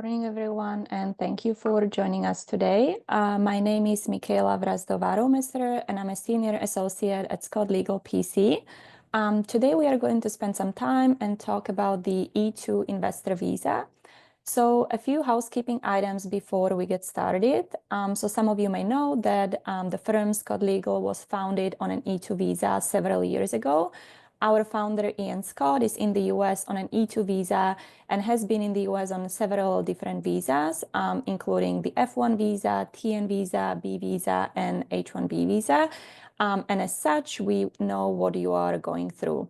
morning, everyone, and thank you for joining us today. My name is Michaela Vrazdova-Romeser, and I'm a senior associate at Scott Legal PC. Today, we are going to spend some time and talk about the E-2 investor visa. So a few housekeeping items before we get started. So some of you may know that the firm Scott Legal was founded on an E-2 visa several years ago. Our founder, Ian Scott, is in the US on an E-2 visa and has been in the US on several different visas, including the F1 visa, TN visa, B visa, and H-1B visa. And as such, we know what you are going through.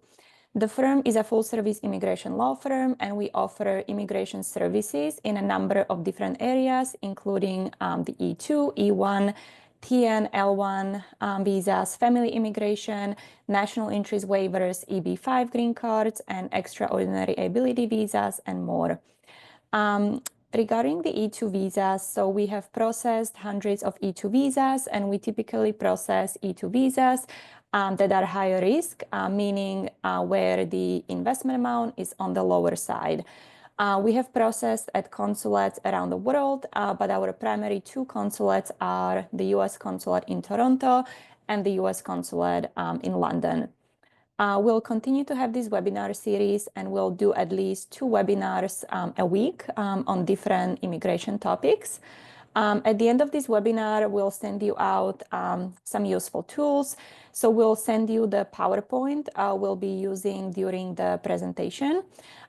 The firm is a full-service immigration law firm, and we offer immigration services in a number of different areas, including the E-2, E-1, TN, L1 visas, family immigration, national interest waivers, EB-5 green cards, and extraordinary ability visas, and more. Regarding the E-2 visas, so we have processed hundreds of E-2 visas, and we typically process E-2 visas that are higher risk, meaning where the investment amount is on the lower side. We have processed at consulates around the world, but our primary two consulates are the US consulate in Toronto and the US consulate in London. We'll continue to have this webinar series, and we'll do at least 2 webinars a week on different immigration topics. At the end of this webinar, we'll send you out some useful tools. So we'll send you the PowerPoint we'll be using during the presentation.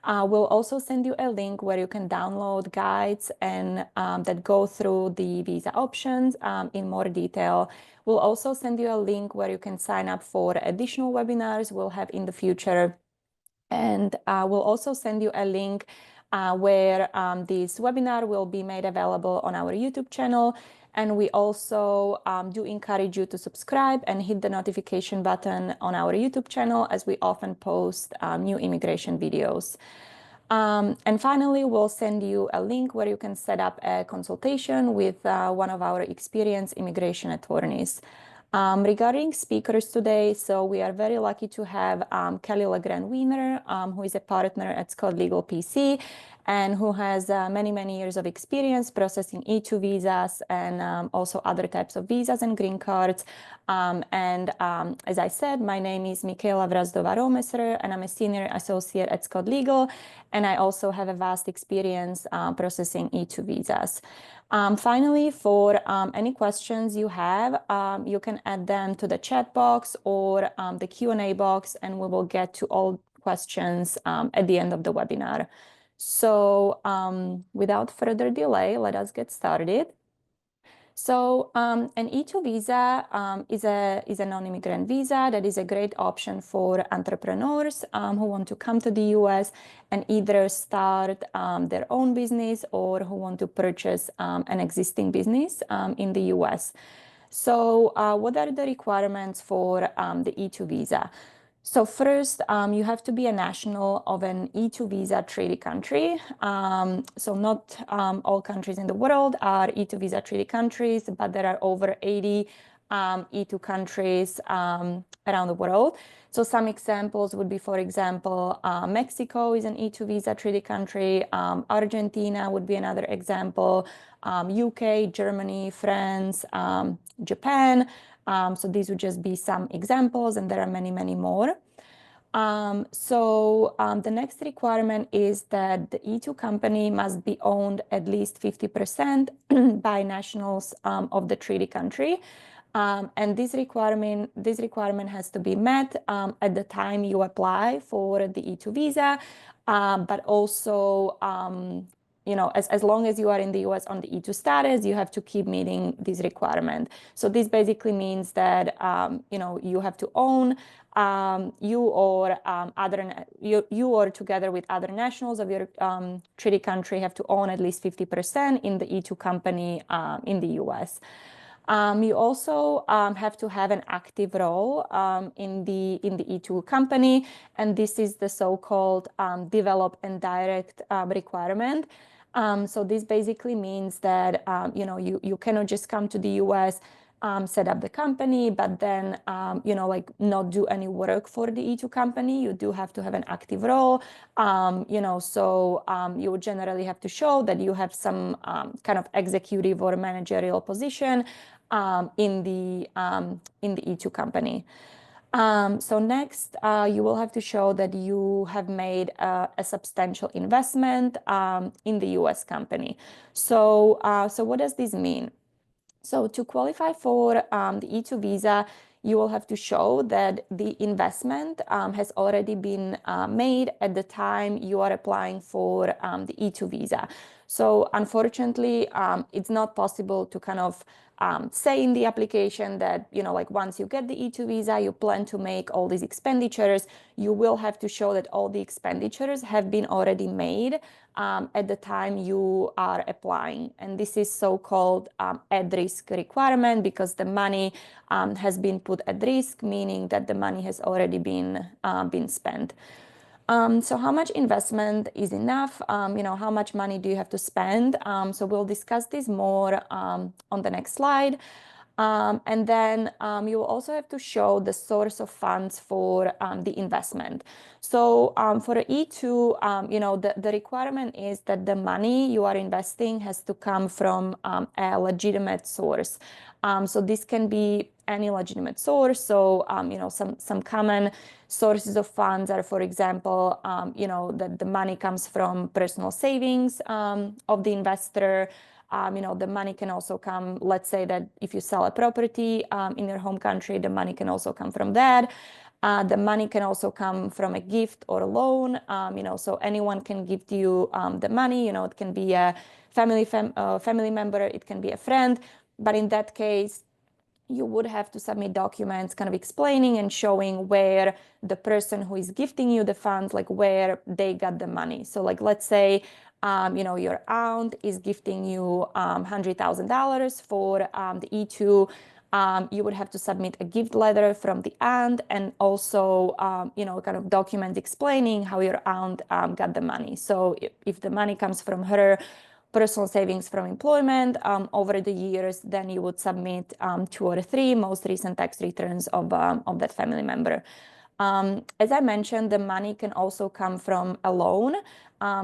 We'll also send you a link where you can download guides and that go through the visa options in more detail. We'll also send you a link where you can sign up for additional webinars we'll have in the future. And we'll also send you a link where this webinar will be made available on our YouTube channel. And we also do encourage you to subscribe and hit the notification button on our YouTube channel, as we often post new immigration videos. And finally, we'll send you a link where you can set up a consultation with one of our experienced immigration attorneys. Regarding speakers today, so we are very lucky to have Kelly Weiner, who is a partner at Scott Legal PC and who has many, many years of experience processing E-2 visas and also other types of visas and green cards. As I said, my name is Michaela Vrazdova-Romeser, and I'm a senior associate at Scott Legal, and I also have a vast experience processing E-2 visas. Finally, for any questions you have, you can add them to the chat box or the Q&A box, and we will get to all questions at the end of the webinar. So without further delay, let us get started. So an E-2 visa is a non-immigrant visa that is a great option for entrepreneurs who want to come to the US and either start their own business or who want to purchase an existing business in the US. So what are the requirements for the E-2 visa? So first, you have to be a national of an E-2 visa treaty country. So not all countries in the world are E-2 visa treaty countries, but there are over 80 E-2 countries around the world. So some examples would be, for example, Mexico is an E-2 visa treaty country. Argentina would be another example. UK, Germany, France, Japan. So these would just be some examples, and there are many, many more. The next requirement is that the E-2 company must be owned at least 50% by nationals of the treaty country. And this requirement has to be met at the time you apply for the E-2 visa, but also as long as you are in the US on the E-2 status, you have to keep meeting this requirement. So this basically means that you have to own you or together with other nationals of your treaty country have to own at least 50% in the E-2 company in the US. You also have to have an active role in the E-2 company, and this is the so-called develop and direct requirement. So this basically means that you cannot just come to the US, set up the company, but then, like not do any work for the E2 company. You do have to have an active role, so you would generally have to show that you have some kind of executive or managerial position in the E2 company. So next, you will have to show that you have made a substantial investment in the US company. So what does this mean? So to qualify for the E2 visa, you will have to show that the investment has already been made at the time you are applying for the E2 visa. So unfortunately, it's not possible to kind of say in the application that, like once you get the E2 visa, you plan to make all these expenditures. You will have to show that all the expenditures have been already made at the time you are applying. And this is so-called at-risk requirement because the money has been put at risk, meaning that the money has already been spent. So how much investment is enough? How much money do you have to spend? So we'll discuss this more on the next slide. And then you will also have to show the source of funds for the investment. So for E2, the requirement is that the money you are investing has to come from a legitimate source. So this can be any legitimate source. So, some common sources of funds are, for example, that the money comes from personal savings of the investor. The money can also come, let's say that if you sell a property in your home country, the money can also come from that. The money can also come from a gift or a loan. So anyone can gift you the money. It can be a family member, it can be a friend. But in that case, you would have to submit documents kind of explaining and showing where the person who is gifting you the funds, like where they got the money. So like, let's say, your aunt is gifting you $100,000 for the E2. You would have to submit a gift letter from the aunt and also, kind of documents explaining how your aunt got the money. So if the money comes from her personal savings from employment over the years, then you would submit 2 or 3 most recent tax returns of that family member. As I mentioned, the money can also come from a loan.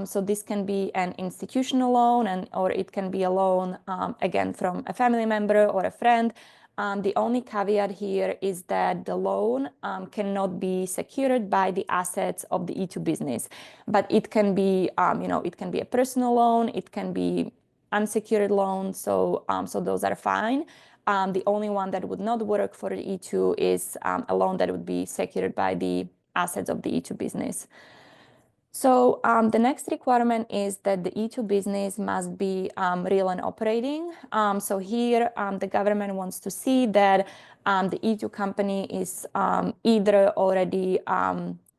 So this can be an institutional loan or it can be a loan, again, from a family member or a friend. The only caveat here is that the loan cannot be secured by the assets of the E2 business, but it can be, it can be a personal loan, it can be unsecured loan, so those are fine. The only one that would not work for the E2 is a loan that would be secured by the assets of the E2 business. So the next requirement is that the E2 business must be real and operating. So here the government wants to see that the E2 company is either already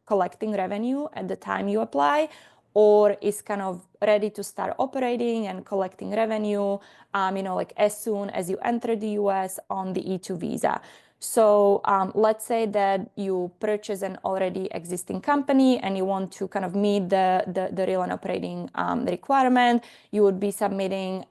collecting revenue at the time you apply, or is kind of ready to start operating and collecting revenue, like as soon as you enter the US on the E2 visa. So let's say that you purchase an already existing company and you want to kind of meet the real and operating requirement. You would be submitting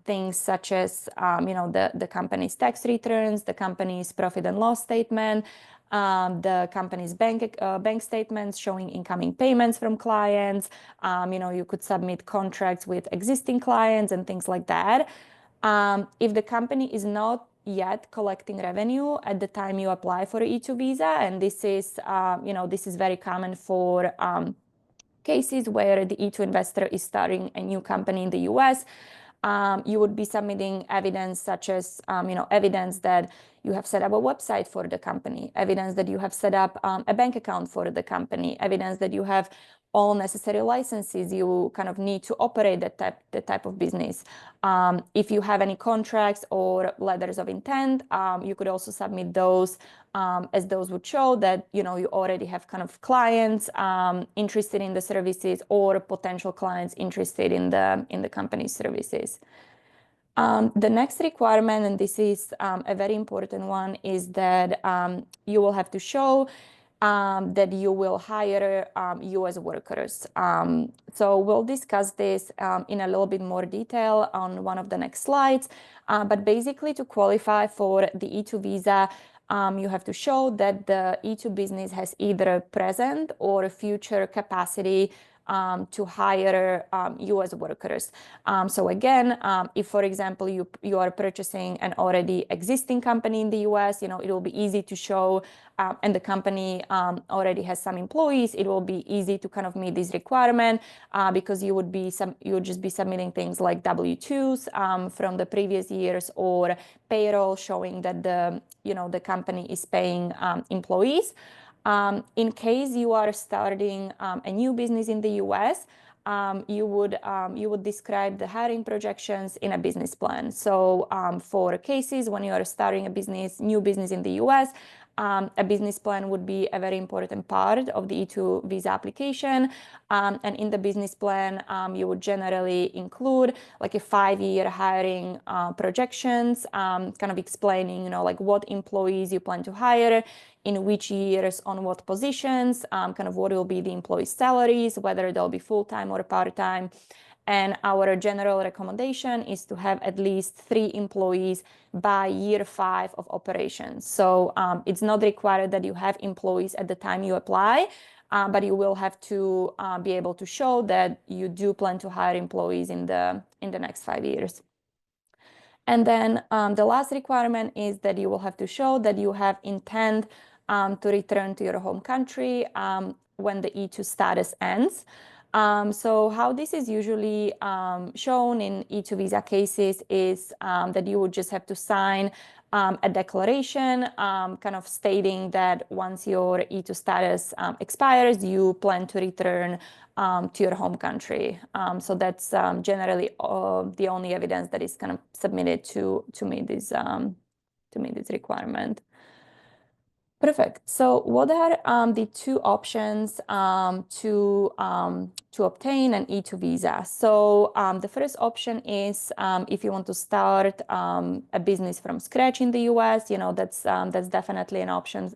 things such as, the company's tax returns, the company's profit and loss statement, the company's bank statements showing incoming payments from clients. You could submit contracts with existing clients and things like that. If the company is not yet collecting revenue at the time you apply for an E2 visa, and this is very common for cases where the E2 investor is starting a new company in the US. You would be submitting evidence such as, evidence that you have set up a website for the company, evidence that you have set up a bank account for the company, evidence that you have all necessary licenses you kind of need to operate that type of business. If you have any contracts or letters of intent, you could also submit those, as those would show that you already have kind of clients interested in the services or potential clients interested in the company's services. The next requirement, and this is a very important one, is that you will have to show that you will hire US workers. So we'll discuss this in a little bit more detail on one of the next slides. But basically, to qualify for the E-2 visa, you have to show that the E-2 business has either present or future capacity to hire US workers. So again, if, for example, you are purchasing an already existing company in the US, it will be easy to show, and the company already has some employees, it will be easy to kind of meet this requirement because you would just be submitting things like W-2s from the previous years or payroll showing that the company is paying employees. In case you are starting a new business in the US, you would describe the hiring projections in a business plan. So for cases when you are starting a new business in the US, a business plan would be a very important part of the E-2 visa application. And in the business plan, you would generally include like a 5-year hiring projections, kind of explaining, like what employees you plan to hire, in which years, on what positions, kind of what will be the employee salaries, whether they'll be full-time or part-time. And our general recommendation is to have at least 3 employees by year 5 of operations. So it's not required that you have employees at the time you apply, but you will have to be able to show that you do plan to hire employees in the next 5 years. And then the last requirement is that you will have to show that you have intent to return to your home country when the E-2 status ends. So how this is usually shown in E-2 visa cases is that you would just have to sign a declaration kind of stating that once your E-2 status expires, you plan to return to your home country. So that's generally the only evidence that is kind of submitted to meet this requirement. Perfect. So what are the 2 options to obtain an E-2 visa? So the first option is if you want to start a business from scratch in the US, that's definitely an option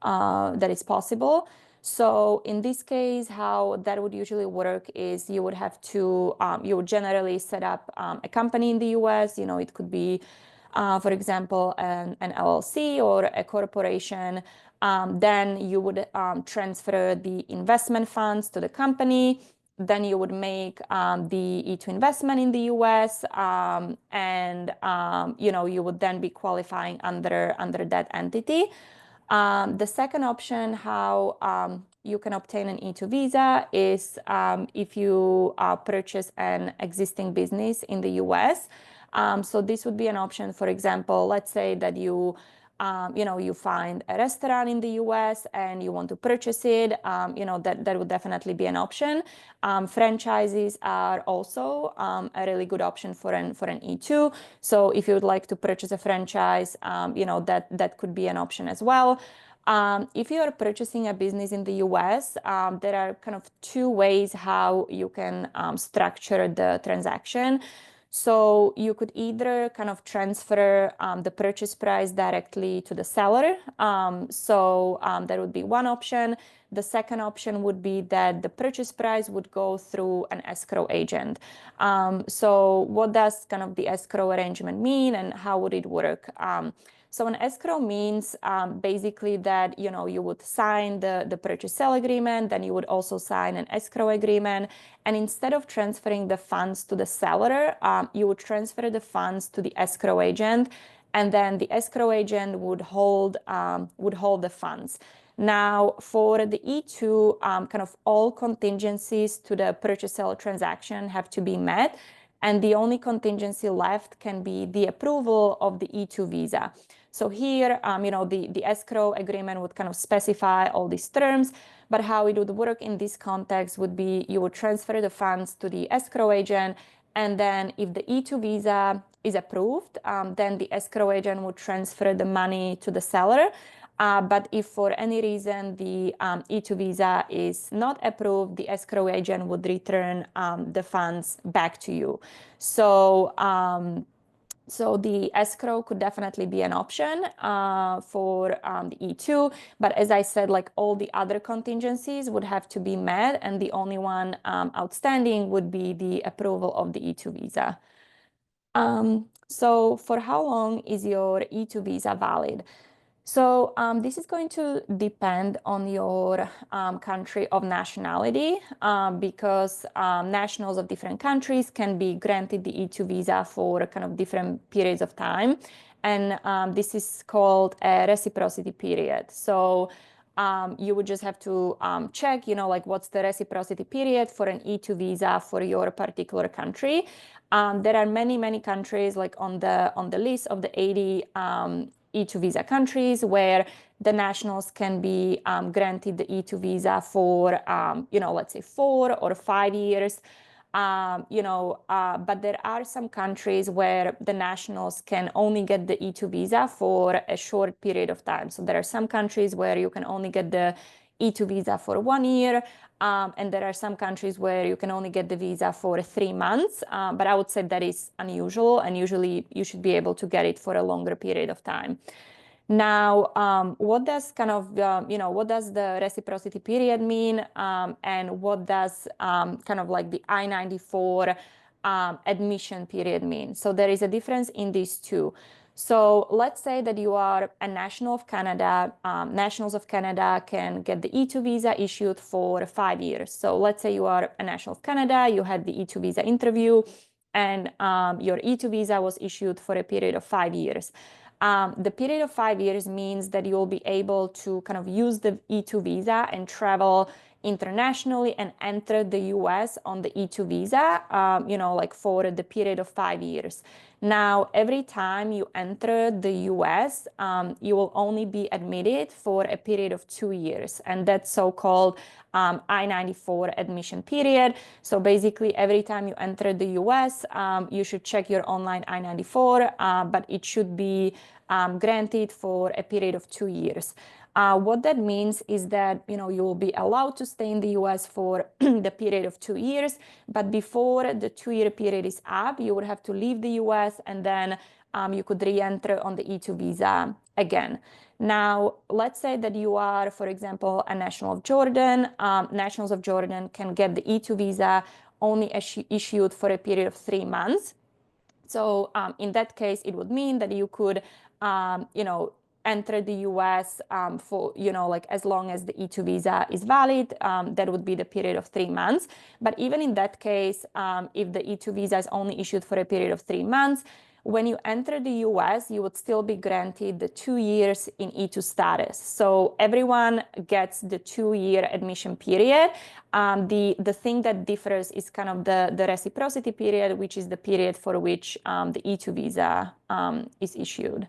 that is possible. So in this case, how that would usually work is you would generally set up a company in the US. It could be for example, an LLC or a corporation. Then you would transfer the investment funds to the company. Then you would make the E-2 investment in the US, and you would then be qualifying under that entity. The second option, how you can obtain an E-2 visa, is if you purchase an existing business in the US. So this would be an option. For example, let's say that you find a restaurant in the US and you want to purchase it. That would definitely be an option. Franchises are also a really good option for an E-2. So if you would like to purchase a franchise, that could be an option as well. If you are purchasing a business in the US, there are kind of 2 ways how you can structure the transaction. So you could either kind of transfer the purchase price directly to the seller. So that would be one option. The second option would be that the purchase price would go through an escrow agent. So what does kind of the escrow arrangement mean and how would it work? So an escrow means basically that you would sign the purchase sale agreement, then you would also sign an escrow agreement, and instead of transferring the funds to the seller, you would transfer the funds to the escrow agent, and then the escrow agent would hold the funds. Now, for the E-2, kind of all contingencies to the purchase sale transaction have to be met, and the only contingency left can be the approval of the E-2 visa. So here, the escrow agreement would kind of specify all these terms, but how it would work in this context would be you would transfer the funds to the escrow agent, and then if the E-2 visa is approved, then the escrow agent would transfer the money to the seller. But if for any reason the E-2 visa is not approved, the escrow agent would return the funds back to you. So So the escrow could definitely be an option for the E-2. But as I said, like all the other contingencies would have to be met, and the only one outstanding would be the approval of the E-2 visa. So for how long is your E-2 visa valid? So this is going to depend on your country of nationality because nationals of different countries can be granted the E-2 visa for kind of different periods of time. And this is called a reciprocity period. So you would just have to check, like what's the reciprocity period for an E-2 visa for your particular country. There are many, many countries like on the list of the 80 E-2 visa countries where the nationals can be granted the E-2 visa for, let's say 4 or 5 years. But there are some countries where the nationals can only get the E-2 visa for a short period of time. So there are some countries where you can only get the E-2 visa for 1 year. And there are some countries where you can only get the visa for 3 months. But I would say that is unusual, and usually you should be able to get it for a longer period of time. Now, what does what does the reciprocity period mean, and what does kind of like the I-94 admission period mean? So there is a difference in these two. So let's say that you are a national of Canada. Nationals of Canada can get the E-2 visa issued for 5 years. So let's say you are a national of Canada, you had the E-2 visa interview, and your E-2 visa was issued for a period of 5 years. The period of 5 years means that you'll be able to kind of use the E-2 visa and travel internationally and enter the US on the E-2 visa, like for the period of 5 years. Now, every time you enter the US, you will only be admitted for a period of 2 years, and that's so-called I-94 admission period. So basically, every time you enter the US, you should check your online I-94, but it should be granted for a period of 2 years. What that means is that you will be allowed to stay in the US for the period of 2 years, but before the 2-year period is up, you would have to leave the US, and then you could re-enter on the E-2 visa again. Now, let's say that you are, for example, a national of Jordan. Nationals of Jordan can get the E-2 visa only issued for a period of 3 months. So in that case, it would mean that you could, enter the US for, like as long as the E-2 visa is valid, that would be the period of 3 months. But even in that case, if the E-2 visa is only issued for a period of 3 months, when you enter the US, you would still be granted the 2 years in E-2 status. So everyone gets the 2-year admission period. The thing that differs is kind of the reciprocity period, which is the period for which the E-2 visa is issued.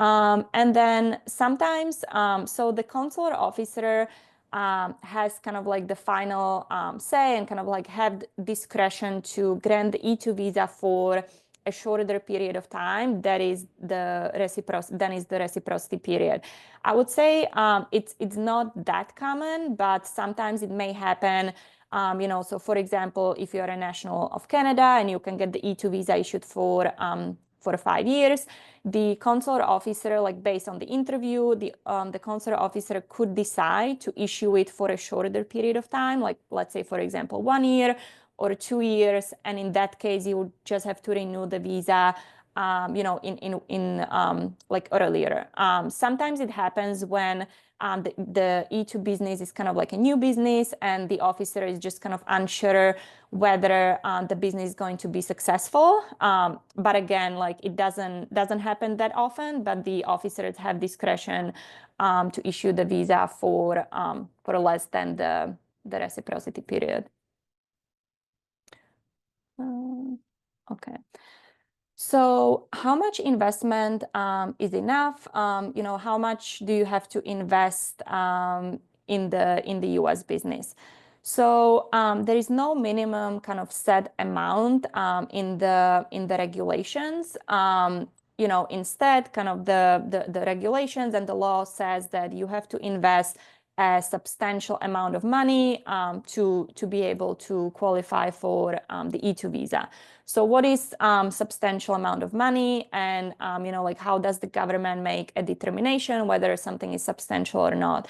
And then sometimes, so the consular officer has kind of like the final say and kind of like have discretion to grant the E-2 visa for a shorter period of time. That is the reciprocity period. I would say it's not that common, but sometimes it may happen. So for example, if you're a national of Canada and you can get the E-2 visa issued for 5 years, the consular officer, like based on the interview, the consular officer could decide to issue it for a shorter period of time, like let's say, for example, 1 year or 2 years. And in that case, you would just have to renew the visa, like earlier. Sometimes it happens when the E-2 business is kind of like a new business, and the officer is just kind of unsure whether the business is going to be successful. But again, like it doesn't happen that often, but the officers have discretion to issue the visa for less than the reciprocity period. Okay. So how much investment is enough? How much do you have to invest in the US business? So there is no minimum kind of set amount in the regulations. Instead, kind of the regulations and the law says that you have to invest a substantial amount of money to be able to qualify for the E-2 visa. So what is substantial amount of money, and like how does the government make a determination whether something is substantial or not?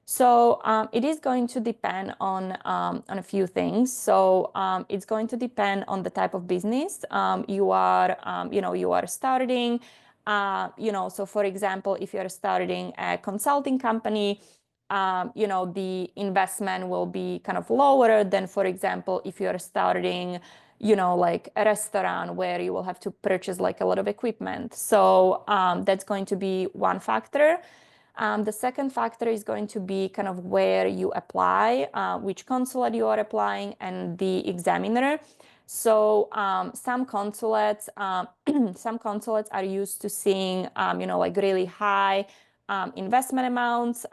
So it is going to depend on a few things. So it's going to depend on the type of business you are starting. So for example, if you're starting a consulting company, the investment will be kind of lower than, for example, if you're starting, like a restaurant where you will have to purchase like a lot of equipment. So that's going to be one factor. The second factor is going to be kind of where you apply, which consulate you are applying, and the examiner. So some consulates, some consulates are used to seeing, like really high investment amounts.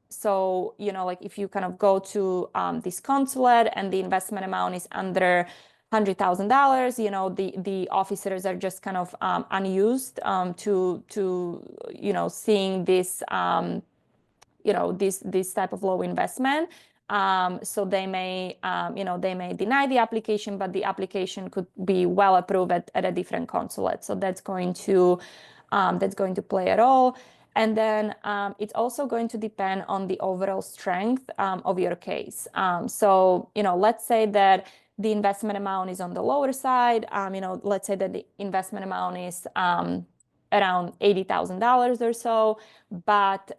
So, like if you kind of go to this consulate and the investment amount is under $100,000, the officers are just kind of unused to seeing this this type of low investment. So they may deny the application, but the application could be well approved at a different consulate. So that's going to play a role. And then it's also going to depend on the overall strength of your case. So, let's say that the investment amount is on the lower side. Let's say that the investment amount is around $80,000 or so, but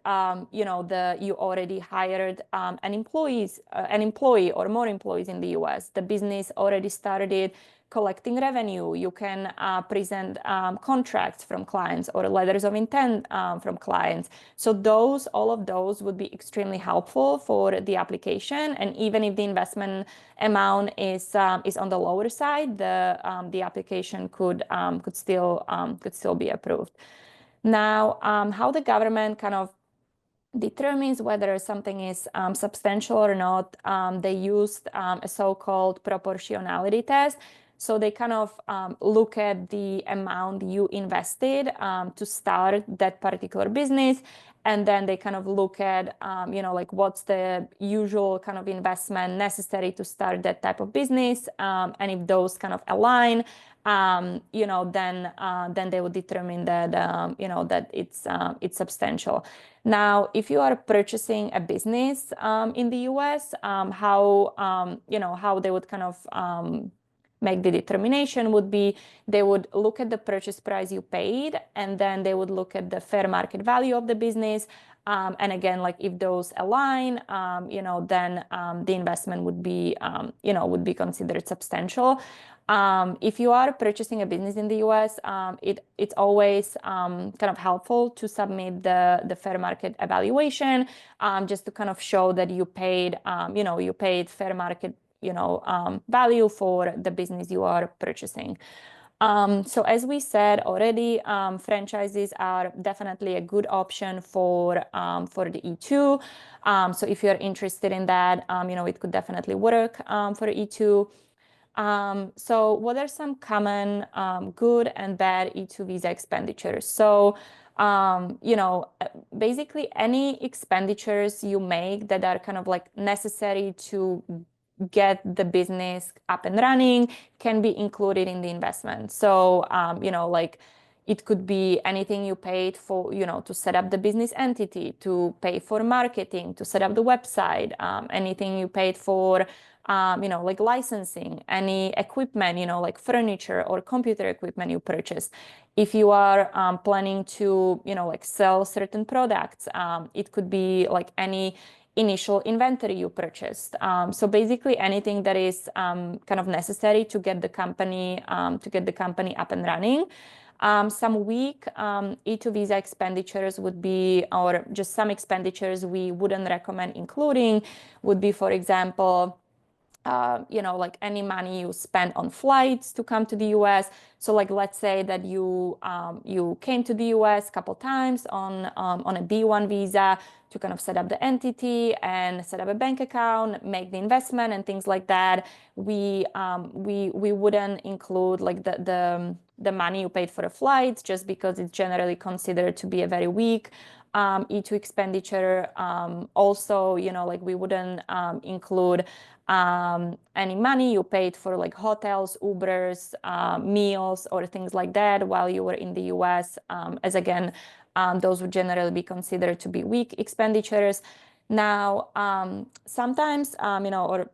you already hired an employee or more employees in the US. The business already started collecting revenue. You can present contracts from clients or letters of intent from clients. So all of those would be extremely helpful for the application. And even if the investment amount is on the lower side, the application could still be approved. Now, how the government kind of determines whether something is substantial or not, they used a so-called proportionality test. So they kind of look at the amount you invested to start that particular business. And then they kind of look at, like what's the usual kind of investment necessary to start that type of business. And if those kind of align, then they would determine that, that it's substantial. Now, if you are purchasing a business in the US, how they would kind of make the determination would be they would look at the purchase price you paid, and then they would look at the fair market value of the business. And again, like if those align, then the investment would be considered substantial. If you are purchasing a business in the US, it's always kind of helpful to submit the fair market evaluation, just to kind of show that you paid fair market value for the business you are purchasing. So as we said already, franchises are definitely a good option for the E-2. So if you're interested in that, it could definitely work for E-2. So what are some common good and bad E-2 visa expenditures? So, basically any expenditures you make that are kind of like necessary to get the business up and running can be included in the investment. So, like it could be anything you paid for, to set up the business entity, to pay for marketing, to set up the website, anything you paid for, like licensing, any equipment, like furniture or computer equipment you purchased. If you are planning to, like sell certain products, it could be like any initial inventory you purchased. So basically anything that is kind of necessary to get the company up and running. Some weak E-2 visa expenditures would be, or just some expenditures we wouldn't recommend including would be, for example, like any money you spend on flights to come to the US. So like, let's say that you came to the US a couple times on a D1 visa. to kind of set up the entity and set up a bank account, make the investment and things like that, we wouldn't include like the money you paid for the flights, just because it's generally considered to be a very weak E-2 expenditure. Also, like we wouldn't include any money you paid for like hotels, Ubers, meals, or things like that while you were in the US, as again, those would generally be considered to be weak expenditures. Now, sometimes, or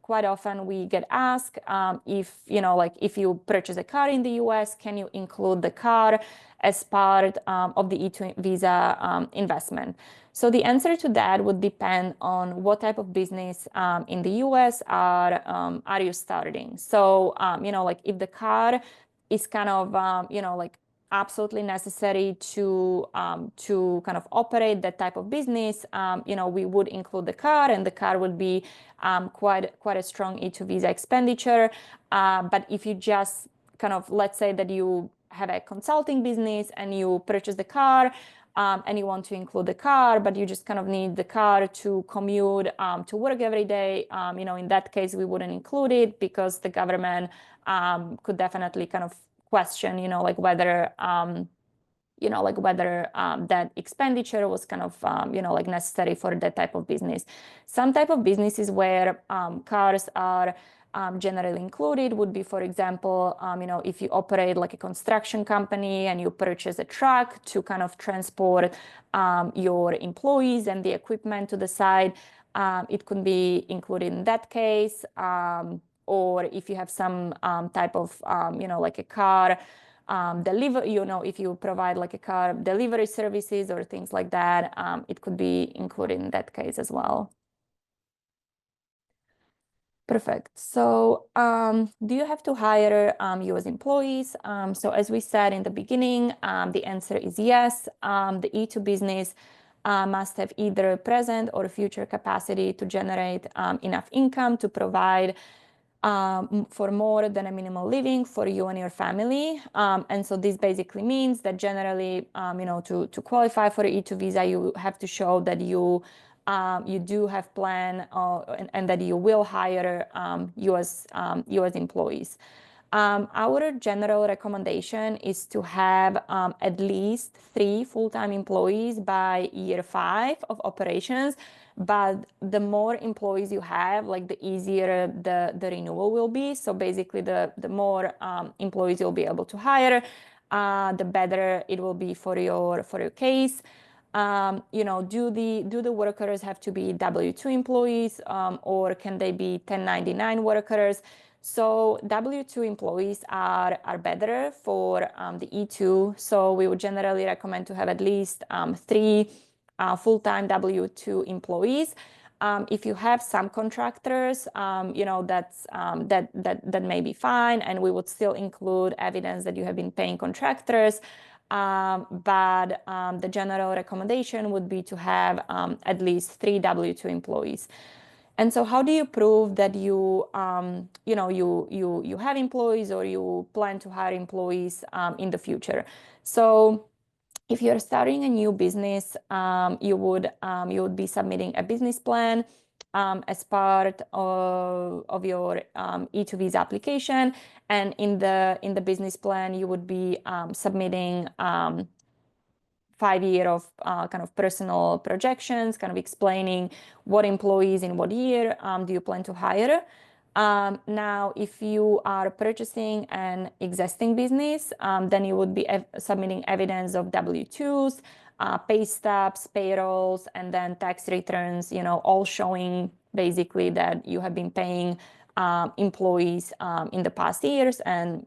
quite often we get asked if, like if you purchase a car in the US, can you include the car as part of the E-2 visa investment? So the answer to that would depend on what type of business in the US are you starting. So, like if the car is kind of, like absolutely necessary to kind of operate that type of business, we would include the car, and the car would be quite a strong E-2 visa expenditure. But if you just kind of, let's say that you have a consulting business and you purchase the car, and you want to include the car, but you just kind of need the car to commute to work every day, in that case, we wouldn't include it, because the government could definitely kind of question, like whether that expenditure was kind of, like necessary for that type of business. Some type of businesses where cars are generally included would be, for example, if you operate like a construction company and you purchase a truck to kind of transport your employees and the equipment to the site, it could be included in that case. Or if you have some type of, like a car delivery, if you provide like a car delivery services or things like that, it could be included in that case as well. Perfect. So do you have to hire US employees? So as we said in the beginning, the answer is yes. The E-2 business must have either present or future capacity to generate enough income to provide for more than a minimal living for you and your family. And so this basically means that generally, to qualify for an E-2 visa, you have to show that you do have plan and that you will hire US employees. Our general recommendation is to have at least 3 full-time employees by year 5 of operations. But the more employees you have, like the easier the renewal will be. So basically, the more employees you'll be able to hire, the better it will be for your case. Do the workers have to be W-2 employees, or can they be 1099 workers? So W-2 employees are better for the E-2. So we would generally recommend to have at least 3 full-time W-2 employees. If you have some contractors, that may be fine, and we would still include evidence that you have been paying contractors. But the general recommendation would be to have at least 3 W-2 employees. And so how do you prove that you have employees, or you plan to hire employees in the future? So if you're starting a new business, you would be submitting a business plan as part of your E-2 visa application. And in the business plan, you would be submitting 5 years of kind of personal projections, kind of explaining what employees in what year do you plan to hire. Now, if you are purchasing an existing business, then you would be submitting evidence of W-2s, pay stubs, payrolls, and then tax returns, all showing basically that you have been paying employees in the past years, and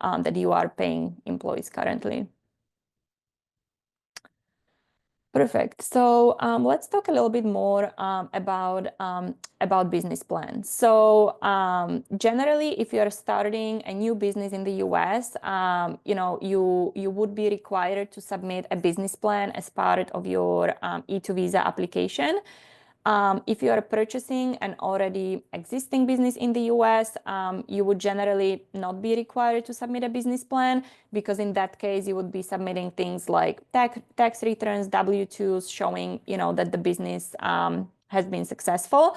that you are paying employees currently. Perfect. So let's talk a little bit more about business plans. So generally, if you are starting a new business in the US, you would be required to submit a business plan as part of your E-2 visa application. If you are purchasing an already existing business in the US, you would generally not be required to submit a business plan, because in that case, you would be submitting things like tax returns, W-2s, showing, that the business has been successful.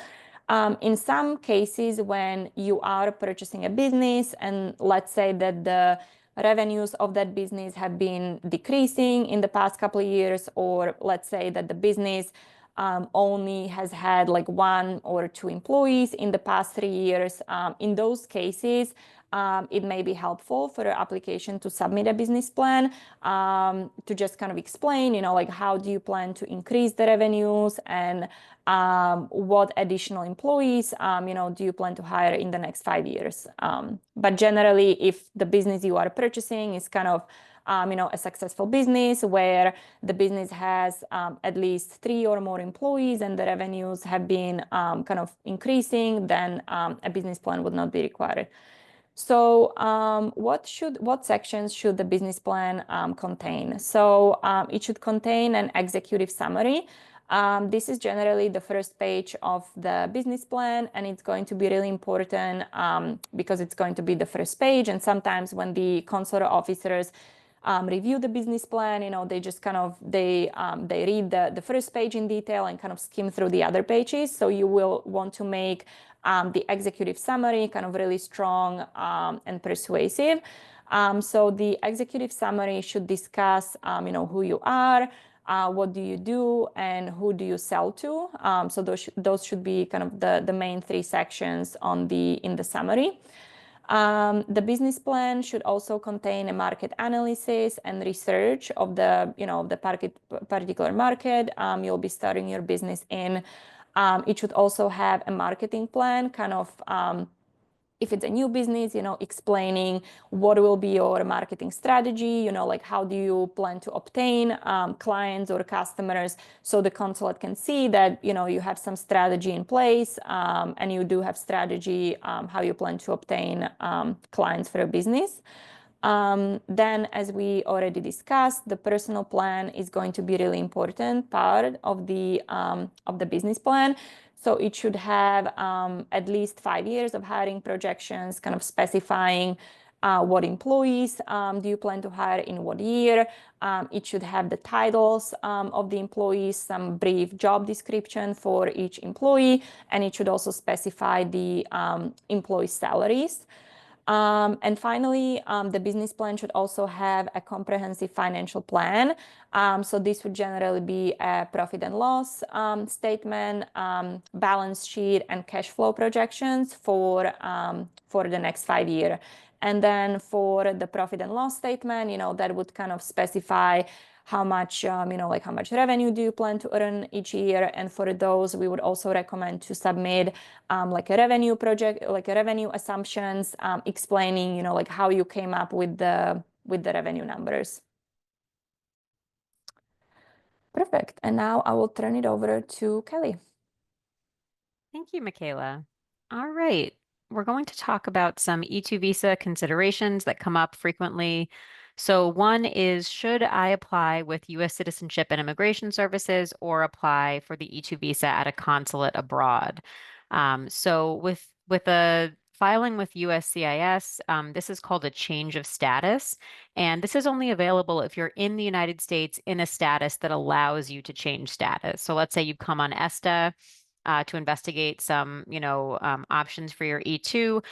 In some cases, when you are purchasing a business, and let's say that the revenues of that business have been decreasing in the past couple of years, or let's say that the business only has had like 1 or 2 employees in the past 3 years. In those cases, it may be helpful for an application to submit a business plan, to just kind of explain, like how do you plan to increase the revenues, and what additional employees, do you plan to hire in the next 5 years. But generally, if the business you are purchasing is kind of a successful business where the business has at least 3 or more employees and the revenues have been kind of increasing, then a business plan would not be required. So what sections should the business plan contain? So it should contain an executive summary. This is generally the first page of the business plan, and it's going to be really important because it's going to be the first page. And sometimes when the consular officers review the business plan, they just kind of, they read the first page in detail and kind of skim through the other pages. So you will want to make the executive summary kind of really strong and persuasive. So the executive summary should discuss, who you are, what do you do, and who do you sell to. So those should be kind of the main 3 sections in the summary. The business plan should also contain a market analysis and research of the particular market you'll be starting your business in. It should also have a marketing plan, kind of if it's a new business, explaining what will be your marketing strategy, like how do you plan to obtain clients or customers, so the consulate can see that, you have some strategy in place, and you do have strategy how you plan to obtain clients for your business. Then, as we already discussed, the personal plan is going to be a really important part of the business plan. So it should have at least 5 years of hiring projections, kind of specifying what employees do you plan to hire in what year. It should have the titles of the employees, some brief job description for each employee, and it should also specify the employee salaries. And finally, the business plan should also have a comprehensive financial plan. So this would generally be a profit and loss statement, balance sheet, and cash flow projections for the next 5 years. And then for the profit and loss statement, that would kind of specify how much, like how much revenue do you plan to earn each year. And for those, we would also recommend to submit like a revenue project, like a revenue assumptions, explaining, like how you came up with the revenue numbers. Perfect. And now I will turn it over to Kelly. Thank you, Michaela. All right. We're going to talk about some E-2 visa considerations that come up frequently. So one is, should I apply with U.S. Citizenship and Immigration Services or apply for the E-2 visa at a consulate abroad? So with a filing with USCIS, this is called a change of status. And this is only available if you're in the United States in a status that allows you to change status. So let's say you come on ESTA to investigate some, options for your E-2.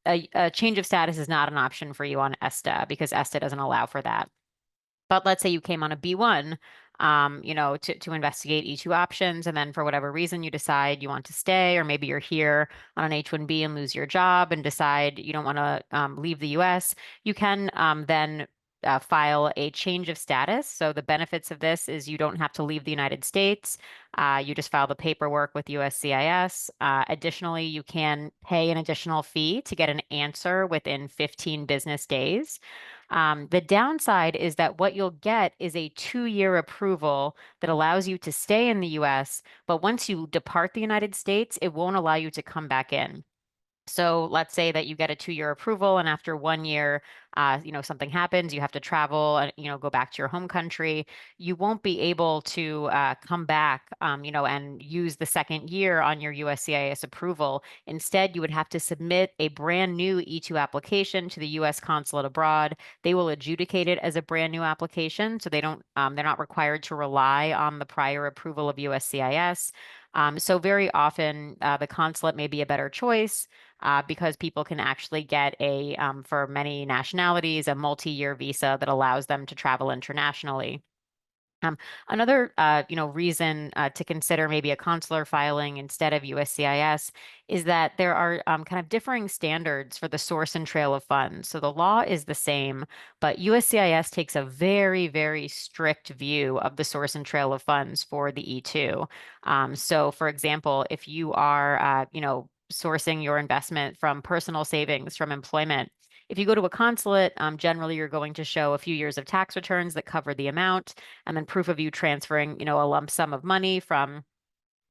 A change of status is not an option for you on ESTA because ESTA doesn't allow for that. But let's say you came on a B1, to investigate E-2 options, and then for whatever reason you decide you want to stay, or maybe you're here on an H-1B and lose your job and decide you don't want to leave the U.S., you can then file a change of status. So the benefits of this is you don't have to leave the United States. You just file the paperwork with USCIS. Additionally, you can pay an additional fee to get an answer within 15 business days. The downside is that what you'll get is a 2-year approval that allows you to stay in the US, but once you depart the United States, it won't allow you to come back in. So let's say that you get a 2-year approval, and after 1 year, something happens, you have to travel and, go back to your home country, you won't be able to come back, and use the second year on your USCIS approval. Instead, you would have to submit a brand new E-2 application to the U.S. consulate abroad. They will adjudicate it as a brand new application, so they're not required to rely on the prior approval of USCIS. So very often, the consulate may be a better choice because people can actually get for many nationalities, a multi-year visa that allows them to travel internationally. Um, Another, reason to consider maybe a consular filing instead of USCIS is that there are kind of differing standards for the source and trail of funds. So the law is the same, but USCIS takes a very, very strict view of the source and trail of funds for the E-2. So, for example, if you are, sourcing your investment from personal savings, from employment, if you go to a consulate, generally you're going to show a few years of tax returns that cover the amount, and then proof of you transferring, a lump sum of money from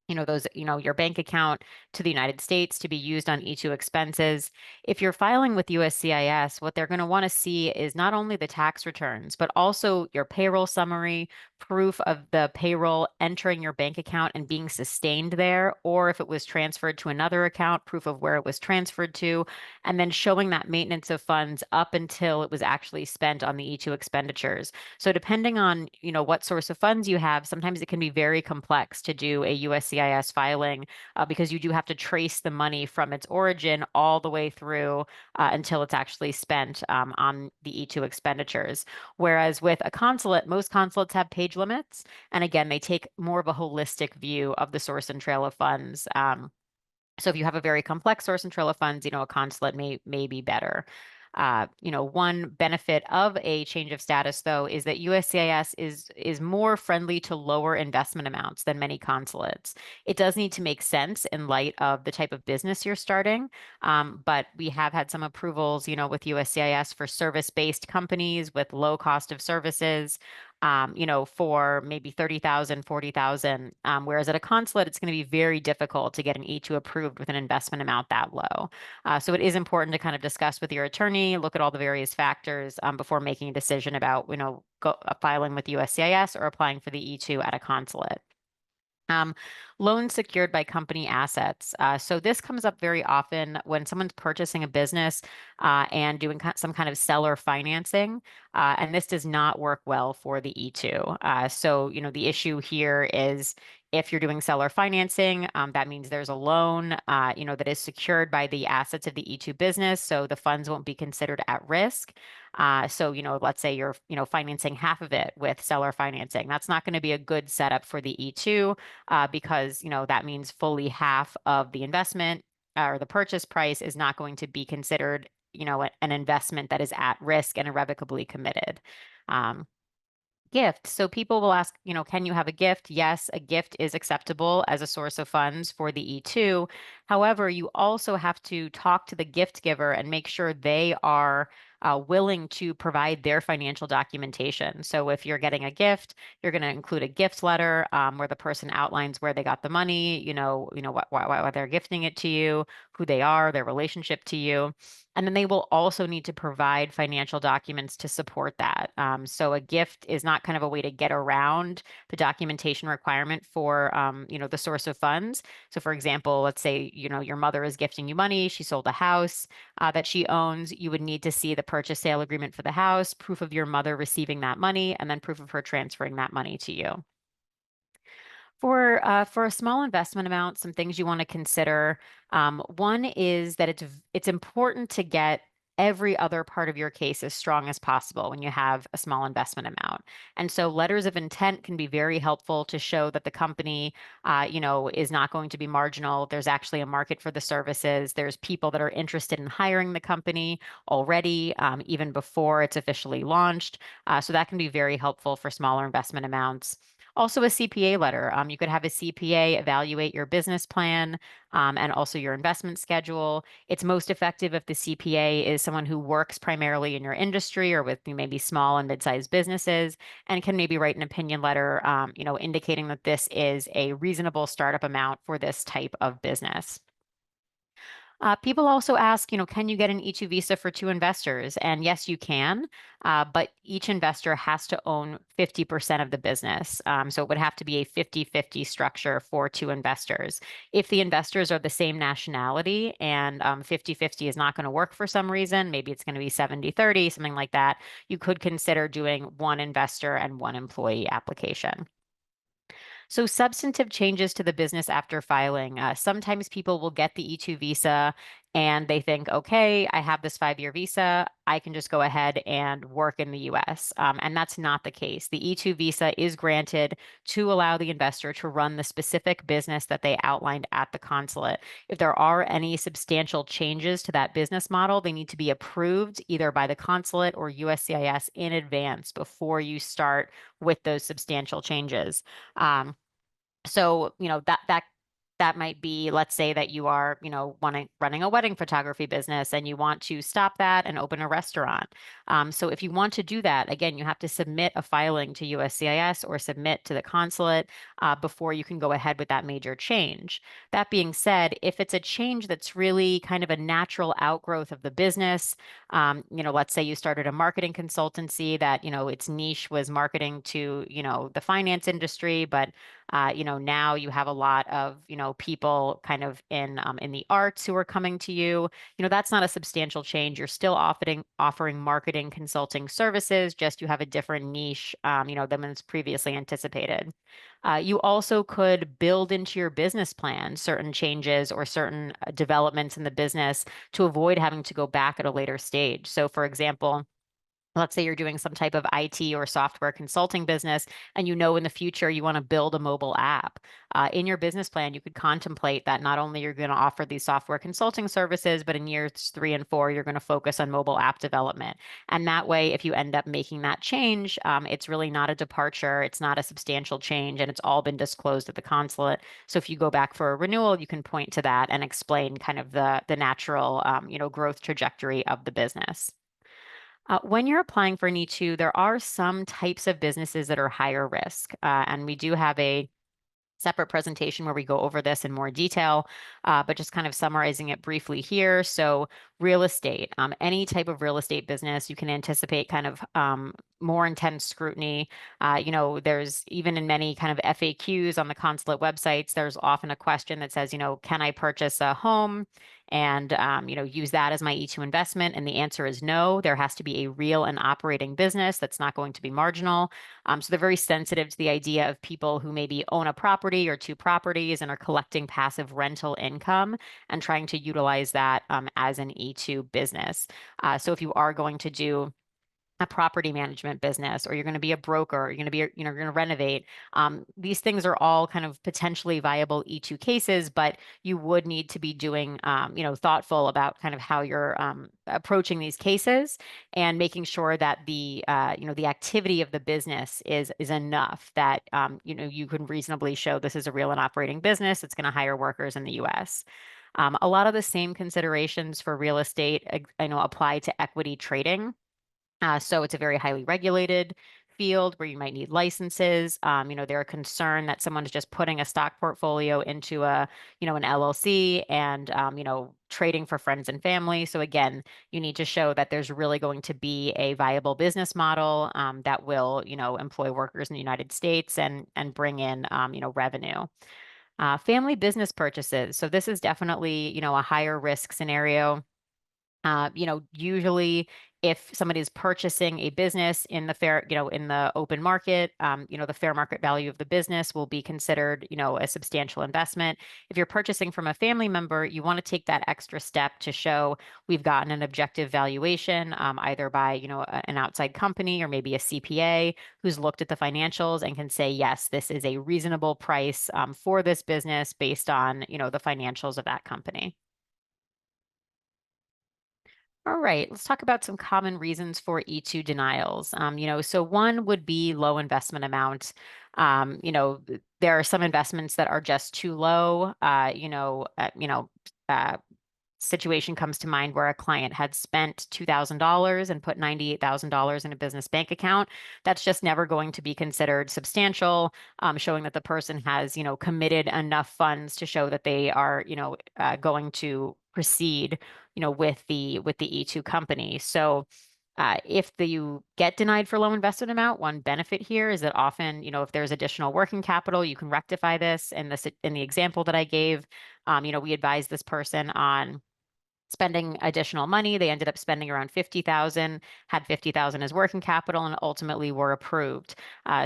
your bank account to the United States to be used on E-2 expenses. If you're filing with USCIS, what they're going to want to see is not only the tax returns, but also your payroll summary, proof of the payroll entering your bank account and being sustained there, or if it was transferred to another account, proof of where it was transferred to, and then showing that maintenance of funds up until it was actually spent on the E-2 expenditures. So depending on, what source of funds you have, sometimes it can be very complex to do a USCIS filing because you do have to trace the money from its origin all the way through until it's actually spent on the E-2 expenditures. Whereas with a consulate, most consulates have page limits. And again, they take more of a holistic view of the source and trail of funds. So if you have a very complex source and trail of funds, a consulate may be better. One benefit of a change of status, though, is that USCIS is more friendly to lower investment amounts than many consulates. It does need to make sense in light of the type of business you're starting, but we have had some approvals, with USCIS for service-based companies with low cost of services. For maybe 30,000, 40,000. Whereas at a consulate, it's going to be very difficult to get an E-2 approved with an investment amount that low. So it is important to kind of discuss with your attorney, look at all the various factors before making a decision about, filing with USCIS or applying for the E-2 at a consulate. Um, Loans secured by company assets. So this comes up very often when someone's purchasing a business and doing some kind of seller financing, and this does not work well for the E-2. So, the issue here is if you're doing seller financing, that means there's a loan, that is secured by the assets of the E-2 business, so the funds won't be considered at risk. So, let's say you're, financing half of it with seller financing. That's not going to be a good setup for the E-2 because, that means fully half of the investment or the purchase price is not going to be considered, an investment that is at risk and irrevocably committed. Gift. So people will ask, can you have a gift? Yes, a gift is acceptable as a source of funds for the E-2. However, you also have to talk to the gift giver and make sure they are willing to provide their financial documentation. So if you're getting a gift, you're going to include a gift letter where the person outlines where they got the money, why they're gifting it to you, who they are, their relationship to you. And then they will also need to provide financial documents to support that. So a gift is not kind of a way to get around the documentation requirement for, the source of funds. So for example, let's say, your mother is gifting you money. She sold a house that she owns. You would need to see the purchase sale agreement for the house, proof of your mother receiving that money, and then proof of her transferring that money to you. For a small investment amount, some things you want to consider. One is that it's important to get every other part of your case as strong as possible when you have a small investment amount. And so letters of intent can be very helpful to show that the company, is not going to be marginal. There's actually a market for the services. There's people that are interested in hiring the company already, even before it's officially launched. So that can be very helpful for smaller investment amounts. Also, a CPA letter. You could have a CPA evaluate your business plan and also your investment schedule. It's most effective if the CPA is someone who works primarily in your industry or with maybe small and mid-sized businesses and can maybe write an opinion letter, indicating that this is a reasonable startup amount for this type of business. People also ask, can you get an E-2 visa for two investors? And yes, you can, but each investor has to own 50% of the business. So it would have to be a 50-50 structure for two investors. If the investors are the same nationality and 50-50 is not going to work for some reason, maybe it's going to be 70-30, something like that, you could consider doing one investor and one employee application. So substantive changes to the business after filing. Sometimes people will get the E-2 visa and they think, okay, I have this 5-year visa. I can just go ahead and work in the US. And that's not the case. The E-2 visa is granted to allow the investor to run the specific business that they outlined at the consulate. If there are any substantial changes to that business model, they need to be approved either by the consulate or USCIS in advance before you start with those substantial changes. Um, so, that might be, let's say that you are, running a wedding photography business and you want to stop that and open a restaurant. So if you want to do that, again, you have to submit a filing to USCIS or submit to the consulate before you can go ahead with that major change. That being said, if it's a change that's really kind of a natural outgrowth of the business, let's say you started a marketing consultancy that, its niche was marketing to, the finance industry, but now you have a lot of, people kind of in the arts who are coming to you. That's not a substantial change. You're still offering marketing consulting services, just you have a different niche, than was previously anticipated. You also could build into your business plan certain changes or certain developments in the business to avoid having to go back at a later stage. So, for example, let's say you're doing some type of IT or software consulting business, and in the future you want to build a mobile app. In your business plan, you could contemplate that not only you're going to offer these software consulting services, but in years 3 and 4, you're going to focus on mobile app development. And that way, if you end up making that change, it's really not a departure, it's not a substantial change, and it's all been disclosed at the consulate. So if you go back for a renewal, you can point to that and explain kind of the natural, growth trajectory of the business. When you're applying for an E-2, there are some types of businesses that are higher risk. And we do have a separate presentation where we go over this in more detail, but just kind of summarizing it briefly here. So real estate, any type of real estate business, you can anticipate kind of more intense scrutiny. There's even in many kind of FAQs on the consulate websites, there's often a question that says, can I purchase a home and, use that as my E-2 investment? And the answer is no. There has to be a real and operating business that's not going to be marginal. So they're very sensitive to the idea of people who maybe own a property or two properties and are collecting passive rental income and trying to utilize that as an E-2 business. So if you are going to do a property management business, or you're going to be a broker, or you're going to be, you're going to renovate. These things are all kind of potentially viable E-2 cases, but you would need to be doing, thoughtful about kind of how you're approaching these cases and making sure that the activity of the business is enough that, you can reasonably show this is a real and operating business. It's going to hire workers in the U.S. A lot of the same considerations for real estate, I know, apply to equity trading. So it's a very highly regulated field where you might need licenses. They're concerned that someone's just putting a stock portfolio into an LLC and, trading for friends and family. So again, you need to show that there's really going to be a viable business model that will, employ workers in the United States and bring in, revenue. Family business purchases. So this is definitely, a higher risk scenario. Usually if somebody is purchasing a business in the in the open market, the fair market value of the business will be considered, a substantial investment. If you're purchasing from a family member, you want to take that extra step to show we've gotten an objective valuation, either by, an outside company or maybe a CPA who's looked at the financials and can say, yes, this is a reasonable price, for this business based on, the financials of that company. All right, let's talk about some common reasons for E-2 denials. So one would be low investment amount. There are some investments that are just too low. Uh, situation comes to mind where a client had spent $2,000 and put $98,000 in a business bank account, that's just never going to be considered substantial, showing that the person has, committed enough funds to show that they are, going to proceed, with the E-2 company. So if you get denied for low investment amount, one benefit here is that often, if there's additional working capital, you can rectify this. And this in the example that I gave, we advised this person on spending additional money. They ended up spending around 50,000, had 50,000 as working capital, and ultimately were approved.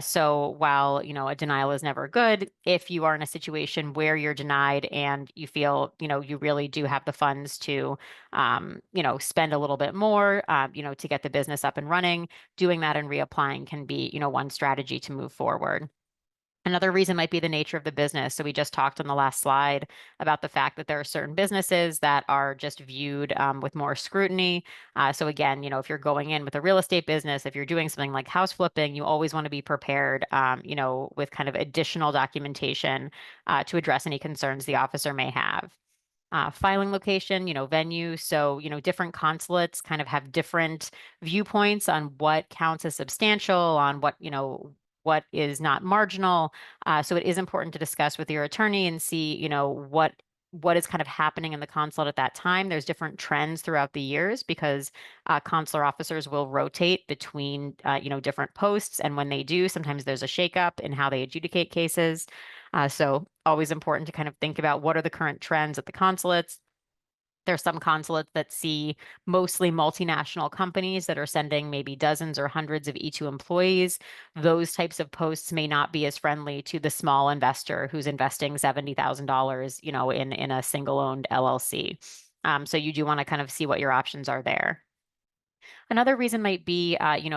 So while a denial is never good, if you are in a situation where you're denied and you feel you really do have the funds to spend a little bit more, to get the business up and running, doing that and reapplying can be one strategy to move forward. Another reason might be the nature of the business. So we just talked on the last slide about the fact that there are certain businesses that are just viewed with more scrutiny. So again, if you're going in with a real estate business, if you're doing something like house flipping, you always want to be prepared, with kind of additional documentation to address any concerns the officer may have. Filing location, venue. So, different consulates kind of have different viewpoints on what counts as substantial, on what is not marginal. So it is important to discuss with your attorney and see, what is kind of happening in the consulate at that time. There's different trends throughout the years because consular officers will rotate between, different posts. And when they do, sometimes there's a shakeup in how they adjudicate cases. So always important to kind of think about what are the current trends at the consulates. There's some consulates that see mostly multinational companies that are sending maybe dozens or hundreds of E-2 employees. Those types of posts may not be as friendly to the small investor who's investing $70,000, in a single owned LLC. So you do want to kind of see what your options are there. Another reason might be,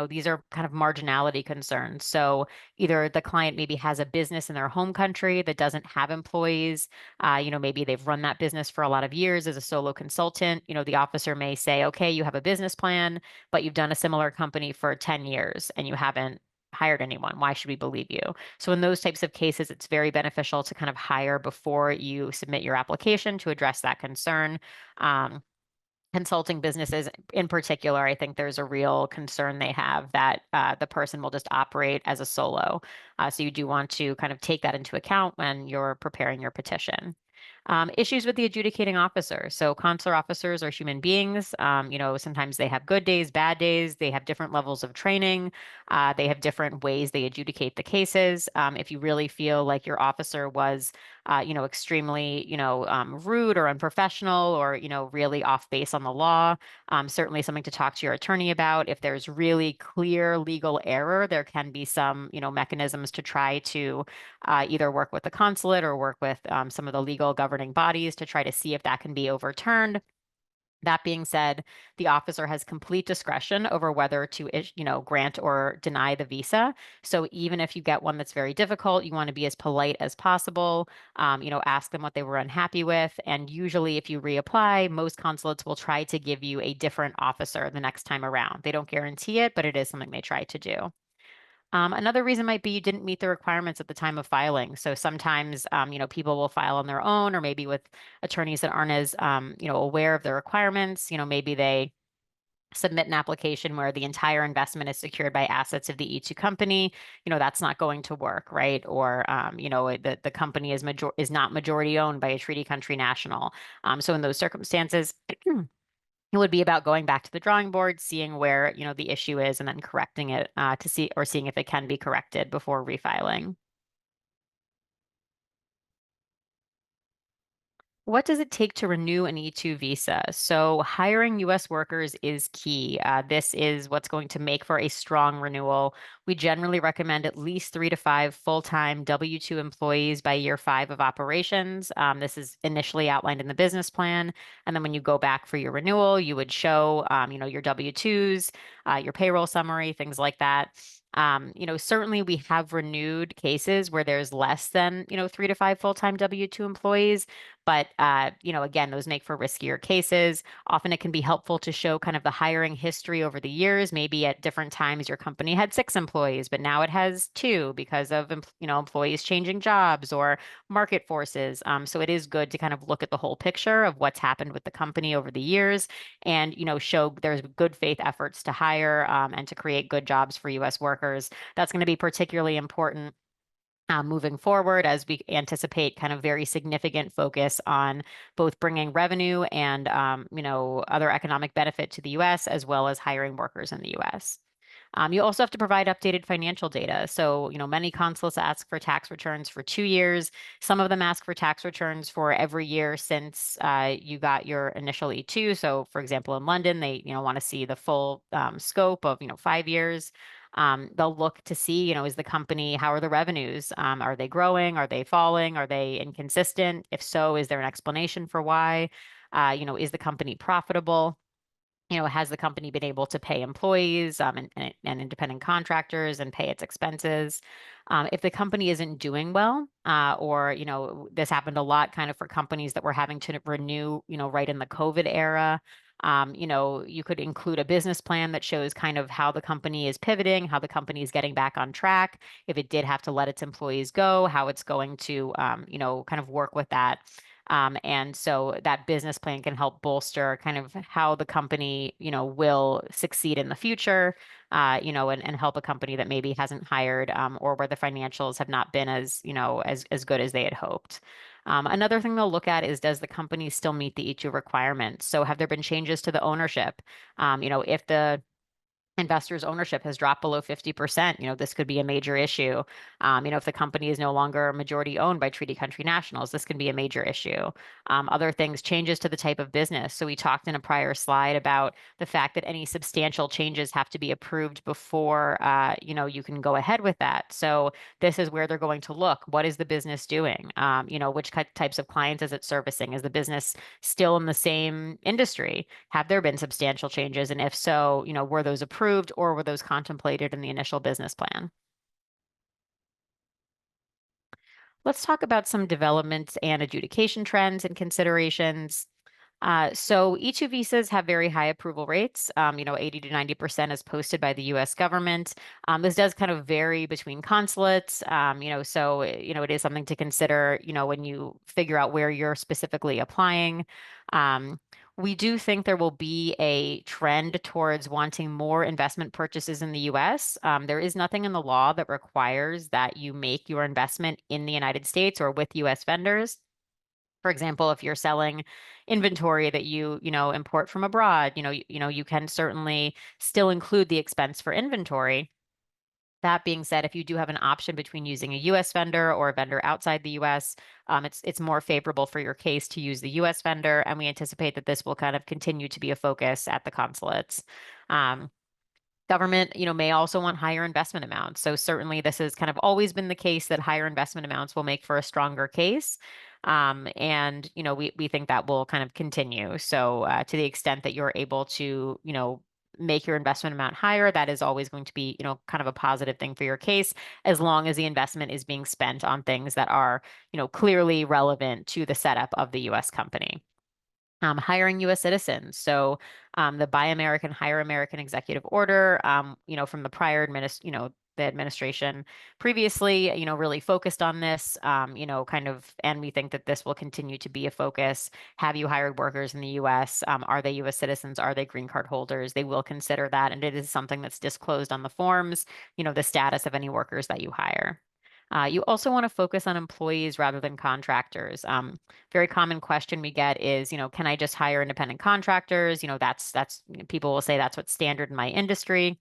these are kind of marginality concerns. So either the client maybe has a business in their home country that doesn't have employees. Maybe they've run that business for a lot of years as a solo consultant. The officer may say, okay, you have a business plan, but you've done a similar company for 10 years and you haven't hired anyone. Why should we believe you? So in those types of cases, it's very beneficial to kind of hire before you submit your application to address that concern. Consulting businesses in particular, I think there's a real concern they have that the person will just operate as a solo. So you do want to kind of take that into account when you're preparing your petition. Issues with the adjudicating officer. So consular officers are human beings. Sometimes they have good days, bad days. They have different levels of training. They have different ways they adjudicate the cases. If you really feel like your officer was, extremely, rude or unprofessional or, really off base on the law, certainly something to talk to your attorney about. If there's really clear legal error, there can be some, mechanisms to try to either work with the consulate or work with some of the legal governing bodies to try to see if that can be overturned. That being said, the officer has complete discretion over whether to, grant or deny the visa. So even if you get one that's very difficult, you want to be as polite as possible. Ask them what they were unhappy with. And usually, if you reapply, most consulates will try to give you a different officer the next time around. They don't guarantee it, but it is something they try to do. Another reason might be you didn't meet the requirements at the time of filing. So sometimes, people will file on their own or maybe with attorneys that aren't as, aware of the requirements. Maybe they submit an application where the entire investment is secured by assets of the E-2 company. That's not going to work, right? Or, the company is not majority owned by a treaty country national. So in those circumstances, it would be about going back to the drawing board, seeing where, the issue is, and then correcting it seeing if it can be corrected before refiling. What does it take to renew an E-2 visa? So hiring U.S. workers is key. This is what's going to make for a strong renewal. We generally recommend at least 3 to 5 full-time W-2 employees by year 5 of operations. This is initially outlined in the business plan. And then when you go back for your renewal, you would show, your W-2s, your payroll summary, things like that. Certainly we have renewed cases where there's less than, 3 to 5 full-time W-2 employees, But, again, those make for riskier cases. Often it can be helpful to show kind of the hiring history over the years. Maybe at different times your company had 6 employees, but now it has 2 because of, employees changing jobs or market forces. So it is good to kind of look at the whole picture of what's happened with the company over the years and, show there's good faith efforts to hire and to create good jobs for U.S. workers. That's going to be particularly important moving forward as we anticipate kind of very significant focus on both bringing revenue and, other economic benefit to the U.S. as well as hiring workers in the U.S. You also have to provide updated financial data. So, many consulates ask for tax returns for 2 years. Some of them ask for tax returns for every year since you got your initial E-2. So, for example, in London, they, want to see the full scope of, 5 years. They'll look to see, is the company, how are the revenues? Are they growing? Are they falling? Are they inconsistent? If so, is there an explanation for why? Is the company profitable? Has the company been able to pay employees and independent contractors and pay its expenses? If the company isn't doing well, or, this happened a lot kind of for companies that were having to renew, right in the COVID era. You could include a business plan that shows kind of how the company is pivoting, how the company is getting back on track. If it did have to let its employees go, how it's going to, kind of work with that. And so that business plan can help bolster kind of how the company, will succeed in the future, and help a company that maybe hasn't hired or where the financials have not been as, as good as they had hoped. Another thing they'll look at is, does the company still meet the E-2 requirements? So have there been changes to the ownership? If the investors' ownership has dropped below 50%, this could be a major issue. If the company is no longer majority owned by treaty country nationals, this can be a major issue. Other things, changes to the type of business. So we talked in a prior slide about the fact that any substantial changes have to be approved before, you can go ahead with that. So this is where they're going to look. What is the business doing? Which types of clients is it servicing? Is the business still in the same industry? Have there been substantial changes? And if so, were those approved or were those contemplated in the initial business plan? Let's talk about some developments and adjudication trends and considerations. So E-2 visas have very high approval rates, 80 to 90% is posted by the US government. This does kind of vary between consulates, so, it is something to consider, when you figure out where you're specifically applying. We do think there will be a trend towards wanting more investment purchases in the US. There is nothing in the law that requires that you make your investment in the United States or with US vendors. For example, if you're selling inventory that you import from abroad, you can certainly still include the expense for inventory. That being said, if you do have an option between using a US vendor or a vendor outside the US, it's more favorable for your case to use the US vendor, and we anticipate that this will kind of continue to be a focus at the consulates. Government, may also want higher investment amounts. So certainly this has kind of always been the case that higher investment amounts will make for a stronger case. And, we think that will kind of continue. So to the extent that you're able to, make your investment amount higher, that is always going to be, kind of a positive thing for your case, as long as the investment is being spent on things that are, clearly relevant to the setup of the US company. Hiring U.S. citizens. So the Buy American, Hire American executive order, from the prior the administration previously, really focused on this, kind of, and we think that this will continue to be a focus. Have you hired workers in the U.S.? Are they U.S. citizens? Are they green card holders? They will consider that, and it is something that's disclosed on the forms, the status of any workers that you hire. You also want to focus on employees rather than contractors. Very common question we get is, can I just hire independent contractors? That's people will say that's what's standard in my industry.